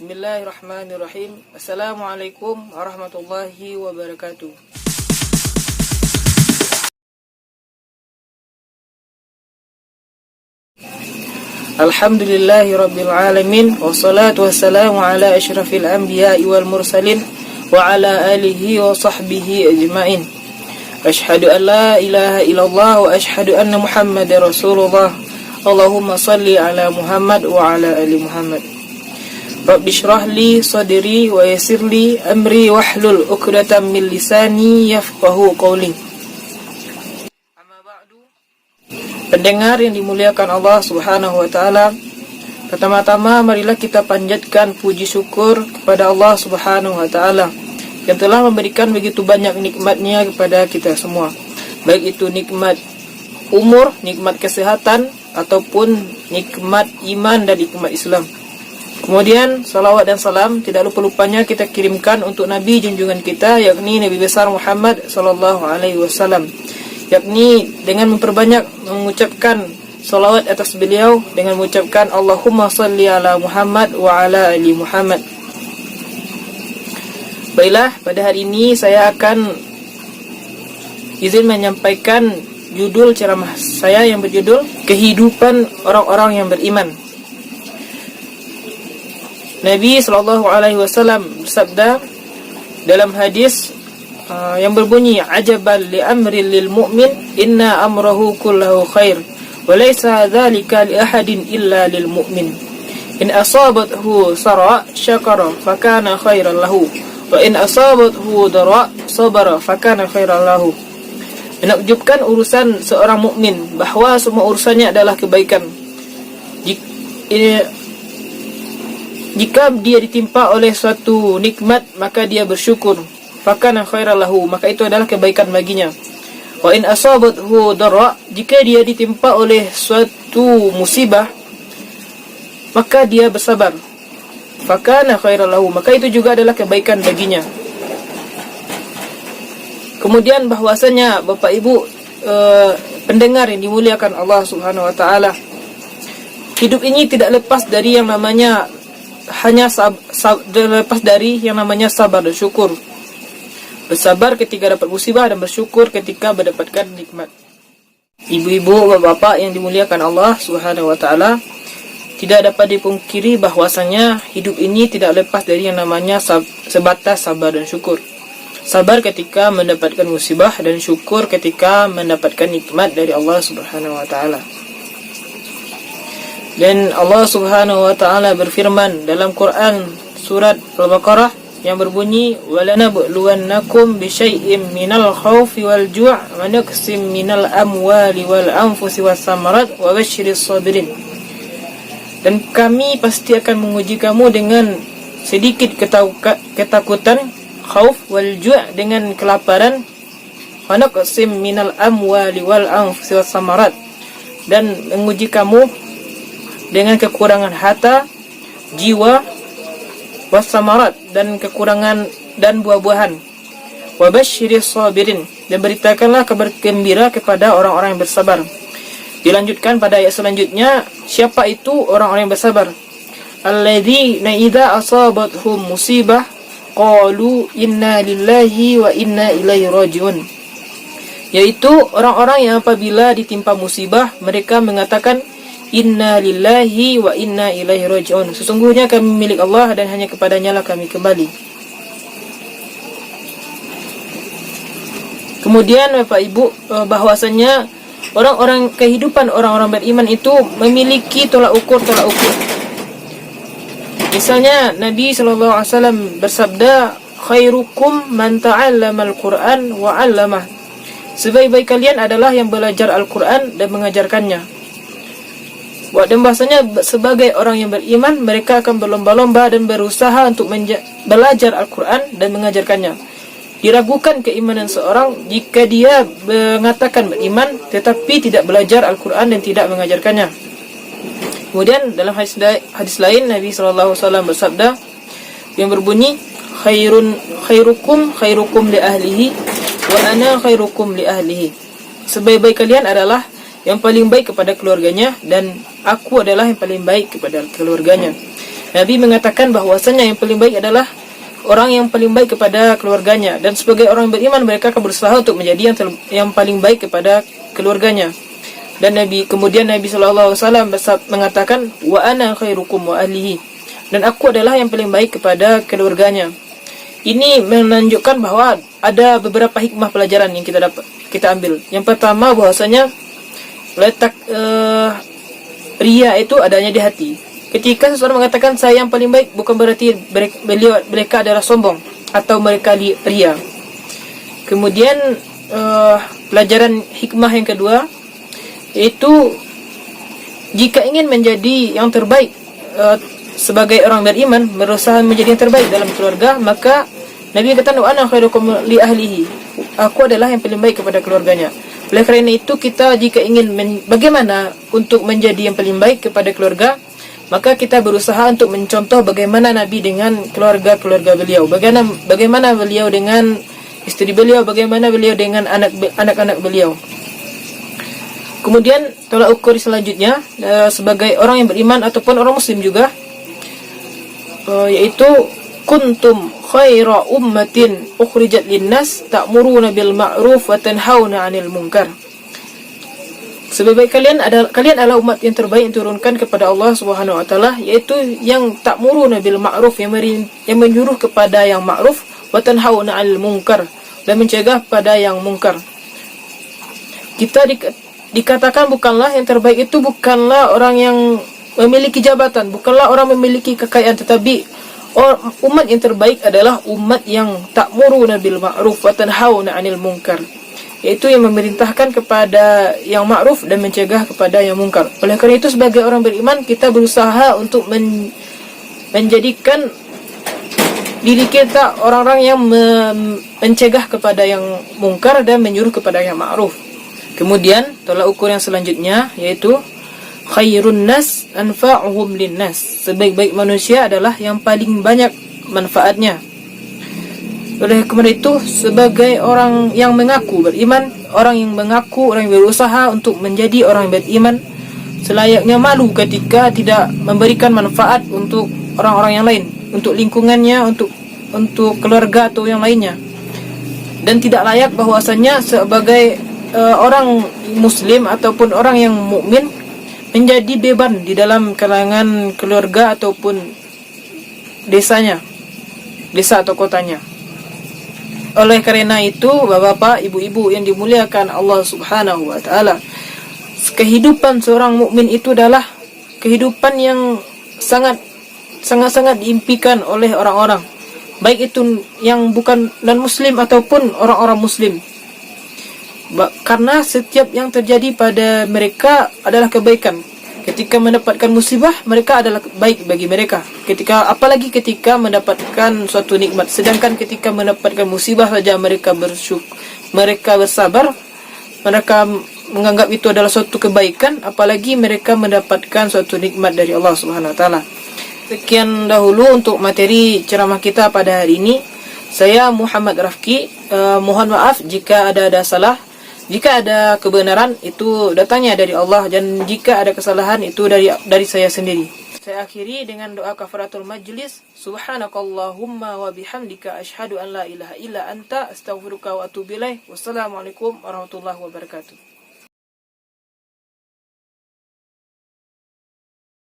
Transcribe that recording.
Bismillahirrahmanirrahim. Assalamualaikum warahmatullahi wabarakatuh. Alhamdulillahi rabbil alamin. Wassalatu wassalamu ala asyrafil anbiya'i wal mursalin wa ala alihi wa sahbihi ajma'in. Ashhadu an la ilaha illallah wa ashhadu anna Muhammadar Rasulullah. Allahumma salli ala Muhammad wa ala ali Muhammad. Rabbi shrah li sadri wa yassir li amri wahlul 'uqdatam min lisani yafqahu qawli. Amma ba'du. Pendengar yang dimuliakan Allah Subhanahu wa taala, pertama-tama marilah kita panjatkan puji syukur kepada Allah Subhanahu wa taala yang telah memberikan begitu banyak nikmatnya kepada kita semua. Baik itu nikmat umur, nikmat kesehatan ataupun nikmat iman dan nikmat Islam. Kemudian salawat dan salam tidak lupa-lupanya kita kirimkan untuk Nabi junjungan kita, yakni Nabi besar Muhammad sallallahu alaihi wasallam, yakni dengan memperbanyak mengucapkan salawat atas beliau dengan mengucapkan Allahumma salli ala Muhammad wa ala ali Muhammad. Baiklah, pada hari ini saya akan izin menyampaikan judul ceramah saya yang berjudul Kehidupan Orang-orang yang Beriman. Nabi SAW bersabda dalam hadis yang berbunyi, ajaban li amri lil mu'min inna amrahu kullahu khair wa laysa dzalika li ahadin illa lil mu'min in asabathu sara syakara fakana khairan lahu wa in asabathu dara sabara fakana khairan lahu. Menakjubkan urusan seorang mukmin bahawa semua urusannya adalah kebaikan. Jika dia ditimpa oleh suatu nikmat, maka dia bersyukur, fakana khairan lahu, maka itu adalah kebaikan baginya. Wa in asabathu dara, jika dia ditimpa oleh suatu musibah, maka dia bersabar, fakana khairan lahu, maka itu juga adalah kebaikan baginya. Kemudian bahwasanya Bapak Ibu pendengar yang dimuliakan Allah Subhanahu wa taala, hidup ini tidak lepas dari yang namanya lepas dari yang namanya sabar dan syukur. Bersabar ketika dapat musibah dan bersyukur ketika mendapatkan nikmat. Ibu-ibu, bapak-bapak yang dimuliakan Allah Subhanahu wa taala, tidak dapat dipungkiri bahwasanya hidup ini tidak lepas dari yang namanya sebatas sabar dan syukur. Sabar ketika mendapatkan musibah dan syukur ketika mendapatkan nikmat dari Allah Subhanahu wa taala. Dan Allah Subhanahu wa taala berfirman dalam Quran surat Al-Baqarah yang berbunyi, walanabluwannakum bisyai'im minal khaufi wal ju' wa naqsim minal amwali wal anfusi was samarat wa basyiris sabirin. Dan kami pasti akan menguji kamu dengan sedikit ketakutan, khauf wal ju' dengan kelaparan, wa naqsim minal amwali wal anfusi was samarat, dan menguji kamu dengan kekurangan harta, jiwa, wasamarat, dan kekurangan dan buah-buahan. Wabasyiris sabirin, dan beritakanlah kabar gembira kepada orang-orang yang bersabar. Dilanjutkan pada ayat selanjutnya, siapa itu orang-orang yang bersabar? Alladzina idza asabathum musibah qalu inna lillahi wa inna ilaihi rajiun. Yaitu orang-orang yang apabila ditimpa musibah mereka mengatakan inna lillahi wa inna ilaihi raji'un. Sesungguhnya kami milik Allah dan hanya kepadanya lah kami kembali. Kemudian Bapak Ibu, bahwasanya kehidupan orang-orang beriman itu memiliki tolak ukur. Misalnya Nabi SAW bersabda, khairukum man ta'allamal Qur'an wa 'allamah. Sebaik-baik kalian adalah yang belajar Al-Qur'an dan mengajarkannya. Dan bahasanya sebagai orang yang beriman, mereka akan berlomba-lomba dan berusaha untuk belajar Al-Quran dan mengajarkannya. Diragukan keimanan seorang jika dia mengatakan beriman tetapi tidak belajar Al-Quran dan tidak mengajarkannya. Kemudian dalam hadis lain Nabi SAW bersabda yang berbunyi, khairukum li ahlihi wa ana khairukum li ahlihi. Sebaik-baik kalian adalah yang paling baik kepada keluarganya dan aku adalah yang paling baik kepada keluarganya. Nabi mengatakan bahwasanya yang paling baik adalah orang yang paling baik kepada keluarganya, dan sebagai orang beriman mereka akan berusaha untuk menjadi yang paling baik kepada keluarganya. Dan kemudian Nabi sallallahu alaihi wasallam mengatakan, wa ana khairukum wa ahlihi, dan aku adalah yang paling baik kepada keluarganya. Ini menunjukkan bahwa ada beberapa hikmah pelajaran yang kita ambil. Yang pertama, bahwasanya letak riya itu adanya di hati. Ketika seseorang mengatakan saya yang paling baik, bukan berarti mereka adalah sombong atau mereka riya. Kemudian pelajaran hikmah yang kedua, yaitu jika ingin menjadi yang terbaik sebagai orang beriman, berusaha menjadi yang terbaik dalam keluarga, maka Nabi katakan, wa ana khairukum li ahlihi, aku adalah yang paling baik kepada keluarganya. Oleh kerana itu, kita jika ingin bagaimana untuk menjadi yang paling baik kepada keluarga, maka kita berusaha untuk mencontoh bagaimana Nabi dengan keluarga-keluarga beliau, bagaimana beliau dengan istri beliau, bagaimana beliau dengan anak-anak beliau. Kemudian tolak ukur selanjutnya sebagai orang yang beriman ataupun orang muslim juga, yaitu kuntum khaira ummatin ukhrijat linnas ta'muruna bil ma'ruf wa tanhauna 'anil munkar. Sebaik kalian adalah umat yang terbaik yang turunkan kepada Allah Subhanahu wa taala, yaitu yang ta'muruna bil ma'ruf, yang menyuruh kepada yang ma'ruf, wa tanhauna 'anil munkar, dan mencegah pada yang mungkar. Kita dikatakan bukanlah yang terbaik itu bukanlah orang yang memiliki jabatan, bukanlah orang memiliki kekayaan, tetapi umat yang terbaik adalah umat yang ta'muruna bil ma'ruf wa tanhauna 'anil munkar, yaitu yang memerintahkan kepada yang ma'ruf dan mencegah kepada yang mungkar. Oleh kerana itu, sebagai orang beriman, kita berusaha untuk menjadikan diri kita orang-orang yang mencegah kepada yang mungkar dan menyuruh kepada yang ma'ruf. Kemudian tolak ukur yang selanjutnya, yaitu khairun nas anfa'uhum linnas, sebaik-baik manusia adalah yang paling banyak manfaatnya. Oleh kerana itu, sebagai orang yang mengaku beriman, orang yang berusaha untuk menjadi orang yang beriman, selayaknya malu ketika tidak memberikan manfaat untuk orang-orang yang lain, untuk lingkungannya, untuk keluarga atau yang lainnya. Dan tidak layak bahwasanya sebagai orang muslim ataupun orang yang mukmin menjadi beban di dalam kalangan keluarga ataupun desa atau kotanya. Oleh kerana itu, bapak-bapak, ibu-ibu yang dimuliakan Allah Subhanahu wa taala, kehidupan seorang mukmin itu adalah kehidupan yang sangat-sangat diimpikan oleh orang-orang, baik itu yang bukan non-muslim ataupun orang-orang muslim. Karena setiap yang terjadi pada mereka adalah kebaikan. Ketika mendapatkan musibah, mereka adalah baik bagi mereka. Apalagi ketika mendapatkan suatu nikmat. Sedangkan ketika mendapatkan musibah saja mereka bersabar, mereka menganggap itu adalah suatu kebaikan, apalagi mereka mendapatkan suatu nikmat dari Allah Subhanahu wa taala. Sekian dahulu untuk materi ceramah kita pada hari ini. Saya Muhammad Rafki. Mohon maaf jika ada salah. Jika ada kebenaran, itu datangnya dari Allah, dan jika ada kesalahan, itu dari saya sendiri. Saya akhiri dengan doa kafaratul majlis. Subhanakallahumma wa bihamdika asyhadu an la ilaha illa anta astaghfiruka wa atubu ilaik. Wassalamualaikum warahmatullahi wabarakatuh.